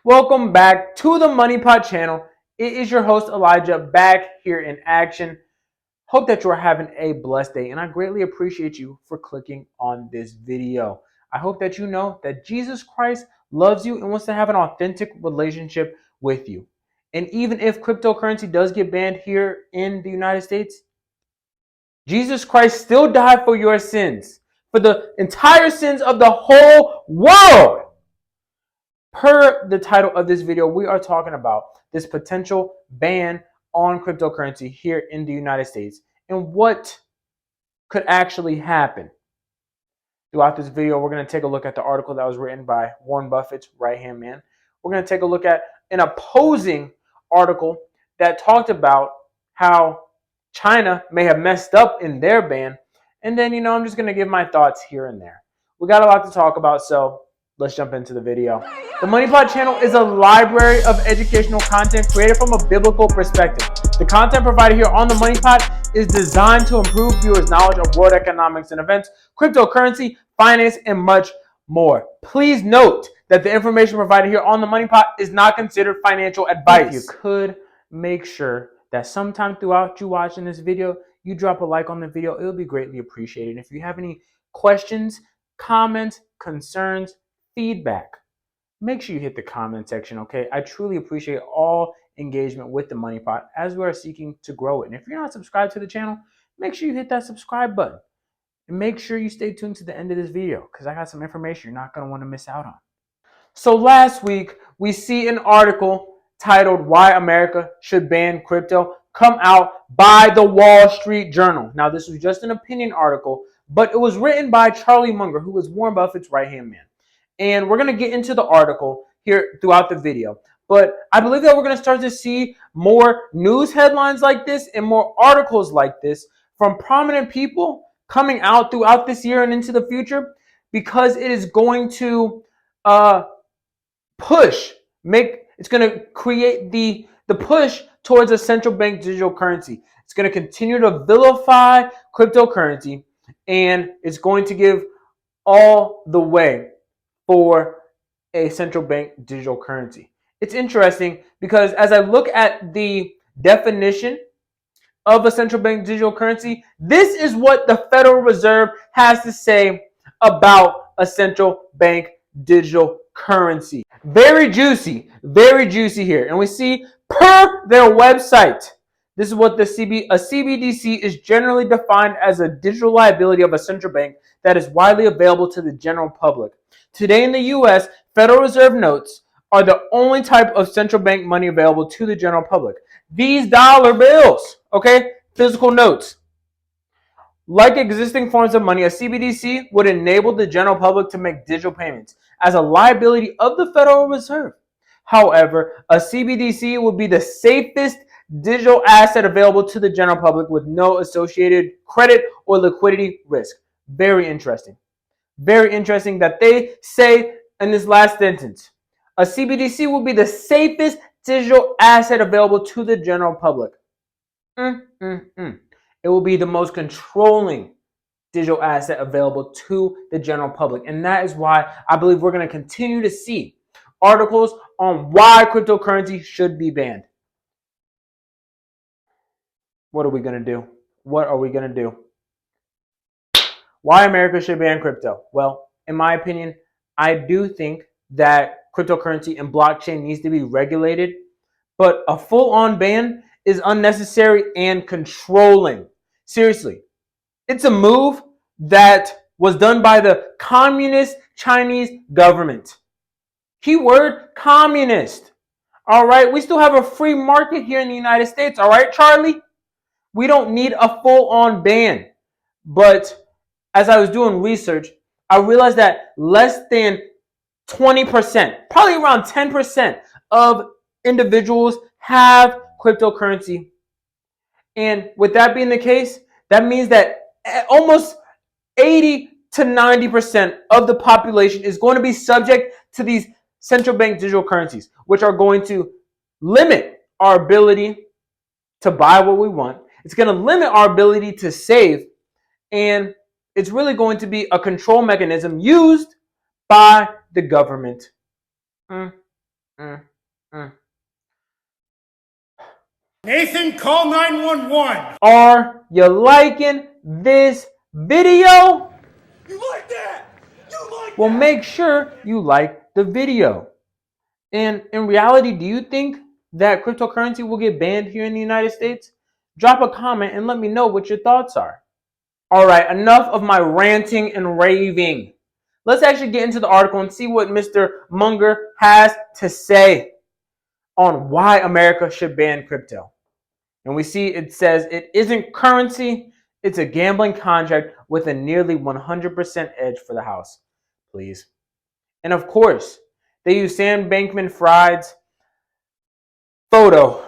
Welcome back to the MoneyPot Channel. It is your host Elijah back here in action. Hope that you are having a blessed day, and I greatly appreciate you for clicking on this video. I hope that you know that Jesus Christ loves you and wants to have an authentic relationship with you. And even if cryptocurrency does get banned here in the United States, Jesus Christ still died for your sins, for the entire sins of the whole world. Per the title of this video, we are talking about this potential ban on cryptocurrency here in the United States and what could actually happen. Throughout this video, we're going to take a look at the article that was written by Warren Buffett's right-hand man. We're going to take a look at an opposing article that talked about how China may have messed up in their ban. And then, I'm just going to give my thoughts here and there. We got a lot to talk about, so let's jump into the video. The MoneyPot Channel is a library of educational content created from a biblical perspective. The content provided here on the MoneyPot is designed to improve viewers' knowledge of world economics and events, cryptocurrency, finance, and much more. Please note that the information provided here on the MoneyPot is not considered financial advice. If you could make sure that sometime throughout you watching this video, you drop a like on the video, it would be greatly appreciated. If you have any questions, comments, concerns, feedback, make sure you hit the comment section, okay? I truly appreciate all engagement with the MoneyPot as we are seeking to grow it. And if you're not subscribed to the channel, make sure you hit that subscribe button. And make sure you stay tuned to the end of this video because I got some information you're not going to want to miss out on. So last week, we see an article titled Why America Should Ban Crypto come out by the Wall Street Journal. Now, this was just an opinion article, but it was written by Charlie Munger, who was Warren Buffett's right-hand man. And we're going to get into the article here throughout the video. But I believe that we're going to start to see more news headlines like this and more articles like this from prominent people coming out throughout this year and into the future, because it is going to it's going to create the push towards a central bank digital currency. It's going to continue to vilify cryptocurrency, and it's going to give all the way for a central bank digital currency. It's interesting because as I look at the definition of a central bank digital currency, this is what the Federal Reserve has to say about a central bank digital currency. Very juicy here. And we see per their website, this is what a CBDC is generally defined as a digital liability of a central bank that is widely available to the general public. Today in the U.S., Federal Reserve notes are the only type of central bank money available to the general public. These dollar bills, okay, physical notes. Like existing forms of money, a CBDC would enable the general public to make digital payments as a liability of the Federal Reserve. However, a CBDC would be the safest digital asset available to the general public with no associated credit or liquidity risk. Very interesting. Very interesting that they say in this last sentence, a CBDC will be the safest digital asset available to the general public. It will be the most controlling digital asset available to the general public. And that is why I believe we're going to continue to see articles on why cryptocurrency should be banned. What are we going to do? What are we going to do? Why America should ban crypto? Well, in my opinion, I do think that cryptocurrency and blockchain needs to be regulated, but a full-on ban is unnecessary and controlling. Seriously, it's a move that was done by the communist Chinese government. Keyword, communist. All right, we still have a free market here in the United States. All right, Charlie? We don't need a full-on ban. But as I was doing research, I realized that less than 20%, probably around 10% of individuals have cryptocurrency. And with that being the case, that means that almost 80 to 90% of the population is going to be subject to these central bank digital currencies, which are going to limit our ability to buy what we want. It's going to limit our ability to save. And it's really going to be a control mechanism used by the government. Mm, mm. Nathan, call 911. Are you liking this video? You like that? You like Well, that? make sure you like the video. And in reality, do you think that cryptocurrency will get banned here in the United States? Drop a comment and let me know what your thoughts are. All right, enough of my ranting and raving. Let's actually get into the article and see what Mr. Munger has to say on why America should ban crypto. And we see it says it isn't currency, it's a gambling contract with a nearly 100% edge for the house. Please. And of course, they use Sam Bankman-Fried's photo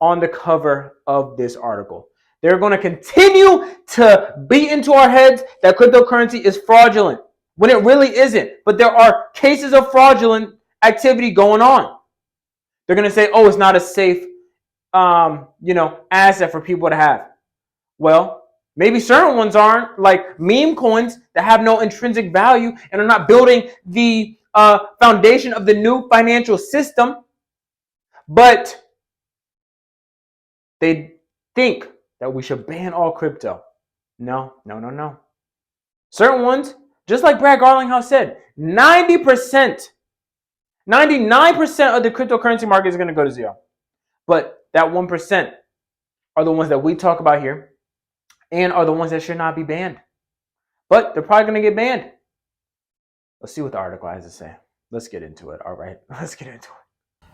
on the cover of this article. They're going to continue to beat into our heads that cryptocurrency is fraudulent when it really isn't. But there are cases of fraudulent activity going on. They're going to say, "Oh, it's not a safe, asset for people to have." Well, maybe certain ones aren't, like meme coins that have no intrinsic value and are not building the foundation of the new financial system. But they think that we should ban all crypto. No, no, no, no. Certain ones, just like Brad Garlinghouse said, 90%, 99% of the cryptocurrency market is going to go to zero. But that 1% are the ones that we talk about here and are the ones that should not be banned. But they're probably going to get banned. Let's see what the article has to say. Let's get into it. All right, let's get into it.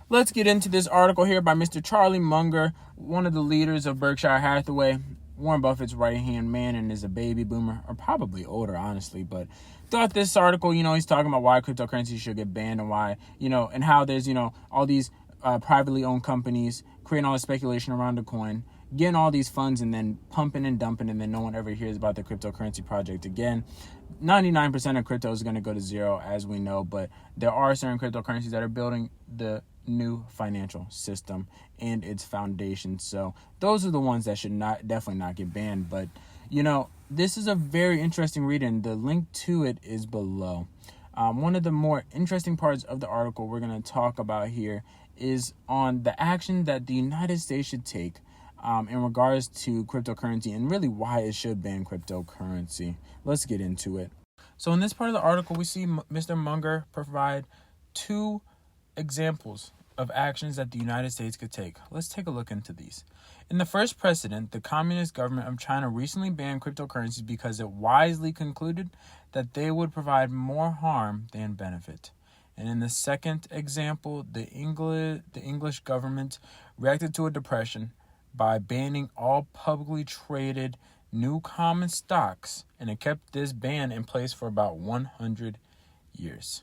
Let's get into this article here by Mr. Charlie Munger, one of the leaders of Berkshire Hathaway, Warren Buffett's right-hand man, and is a baby boomer, or probably older, honestly. But throughout this article, he's talking about why cryptocurrency should get banned and why, and how there's, all these privately owned companies creating all the speculation around the coin, getting all these funds and then pumping and dumping, and then no one ever hears about the cryptocurrency project again. 99% of crypto is going to go to zero, as we know, but there are certain cryptocurrencies that are building the new financial system and its foundation. So those are the ones that should definitely not get banned. But this is a very interesting read, and the link to it is below. One of the more interesting parts of the article we're going to talk about here is on the action that the United States should take in regards to cryptocurrency and really why it should ban cryptocurrency. Let's get into it. So in this part of the article, we see Mr. Munger provide two examples of actions that the United States could take. Let's take a look into these. In the first precedent, the Communist government of China recently banned cryptocurrencies because it wisely concluded that they would provide more harm than benefit. And in the second example, the English government reacted to a depression by banning all publicly traded new common stocks, and it kept this ban in place for about 100 years.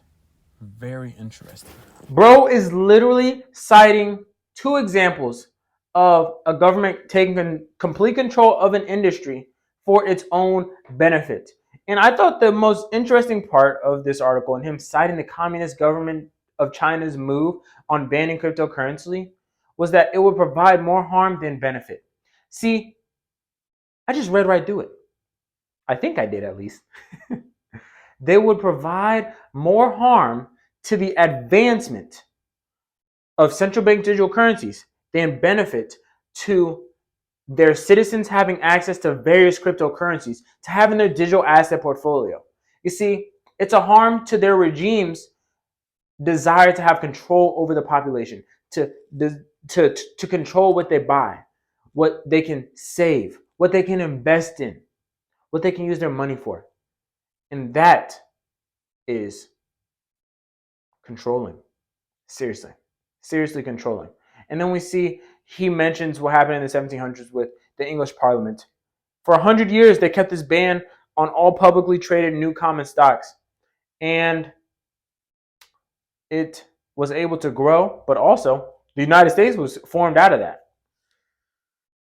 Very interesting. Bro is literally citing two examples of a government taking complete control of an industry for its own benefit. And I thought the most interesting part of this article and him citing the communist government of China's move on banning cryptocurrency was that it would provide more harm than benefit. See, I just read right through it. I think I did, at least. They would provide more harm to the advancement of central bank digital currencies than benefit to their citizens having access to various cryptocurrencies, to having their digital asset portfolio. You see, it's a harm to their regime's desire to have control over the population, to control what they buy, what they can save, what they can invest in, what they can use their money for. And that is controlling. Seriously controlling. And then we see he mentions what happened in the 1700s with the English Parliament. For 100 years, they kept this ban on all publicly traded new common stocks. And it was able to grow, but also the United States was formed out of that.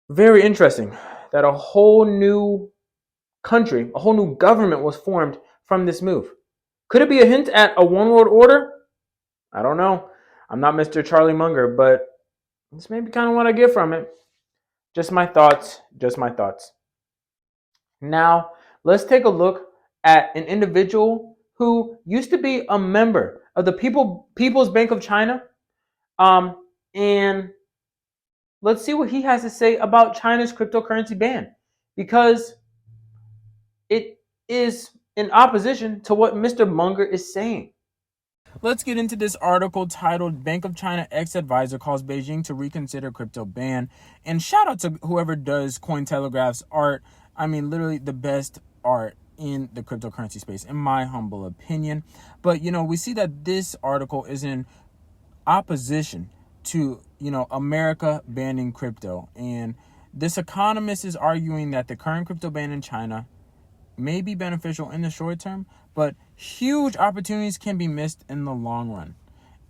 Very interesting that a whole new country, a whole new government was formed from this move. Could it be a hint at a one world order? I don't know. I'm not Mr. Charlie Munger, but this may be kind of what I get from it. Just my thoughts. Now, let's take a look at an individual who used to be a member of the People's Bank of China, And let's see what he has to say about China's cryptocurrency ban, because it is in opposition to what Mr. Munger is saying. Let's get into this article titled Bank of China Ex-Advisor Calls Beijing to Reconsider Crypto Ban. And shout out to whoever does Cointelegraph's art. I mean, literally the best art in the cryptocurrency space, in my humble opinion. But, we see that this article is in opposition to, America banning crypto. And this economist is arguing that the current crypto ban in China may be beneficial in the short term, but huge opportunities can be missed in the long run.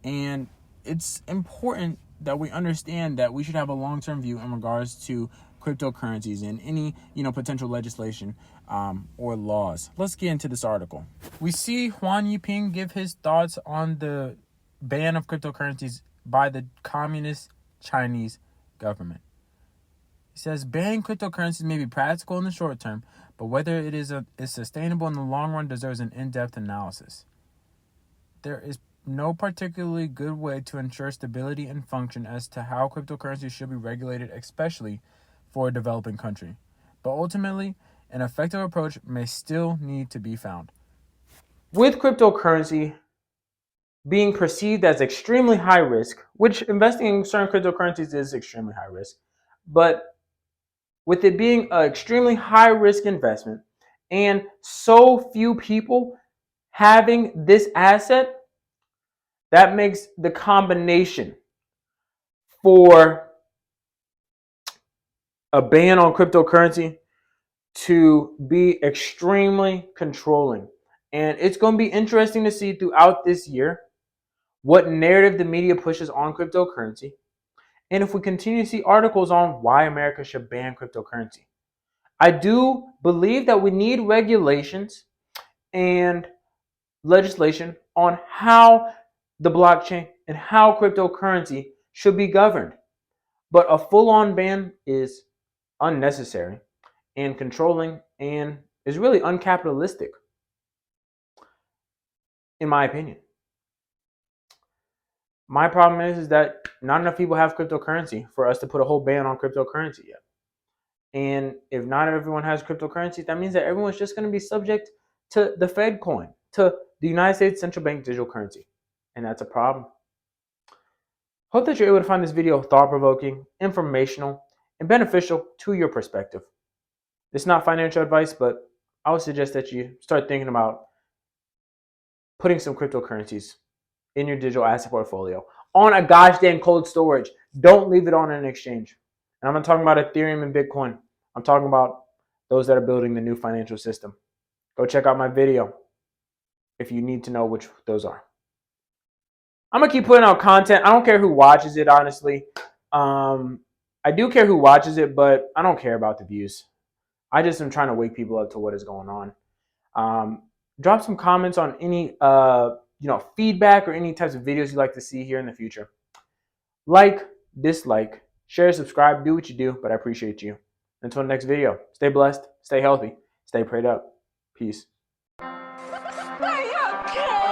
And it's important that we understand that we should have a long-term view in regards to cryptocurrencies and any, potential legislation or laws. Let's get into this article. We see Huang Yiping give his thoughts on the ban of cryptocurrencies by the communist Chinese government. He says banning cryptocurrencies may be practical in the short term, but whether it is sustainable in the long run deserves an in-depth analysis. There is no particularly good way to ensure stability and function as to how cryptocurrencies should be regulated, especially for a developing country. But ultimately, an effective approach may still need to be found. With cryptocurrency being perceived as extremely high risk, which investing in certain cryptocurrencies is extremely high risk, but with it being an extremely high risk investment and so few people having this asset, that makes the combination for a ban on cryptocurrency to be extremely controlling. And it's going to be interesting to see throughout this year what narrative the media pushes on cryptocurrency, and if we continue to see articles on why America should ban cryptocurrency. I do believe that we need regulations and legislation on how the blockchain and how cryptocurrency should be governed. But a full-on ban is unnecessary and controlling and is really uncapitalistic, in my opinion. My problem is that not enough people have cryptocurrency for us to put a whole ban on cryptocurrency yet. And if not everyone has cryptocurrency, that means that everyone's just going to be subject to the Fed coin, to the United States Central Bank digital currency. And that's a problem. Hope that you're able to find this video thought-provoking, informational, and beneficial to your perspective. It's not financial advice, but I would suggest that you start thinking about putting some cryptocurrencies in your digital asset portfolio on a gosh dang cold storage. Don't leave it on an exchange. And I'm not talking about Ethereum and Bitcoin. I'm talking about those that are building the new financial system. Go check out my video if you need to know which those are. I'm going to keep putting out content. I don't care who watches it, honestly. I do care who watches it, but I don't care about the views. I just am trying to wake people up to what is going on. Drop some comments on any feedback or any types of videos you'd like to see here in the future. Like, dislike, share, subscribe, do what you do, but I appreciate you. Until the next video, stay blessed, stay healthy, stay prayed up. Peace. Are you okay?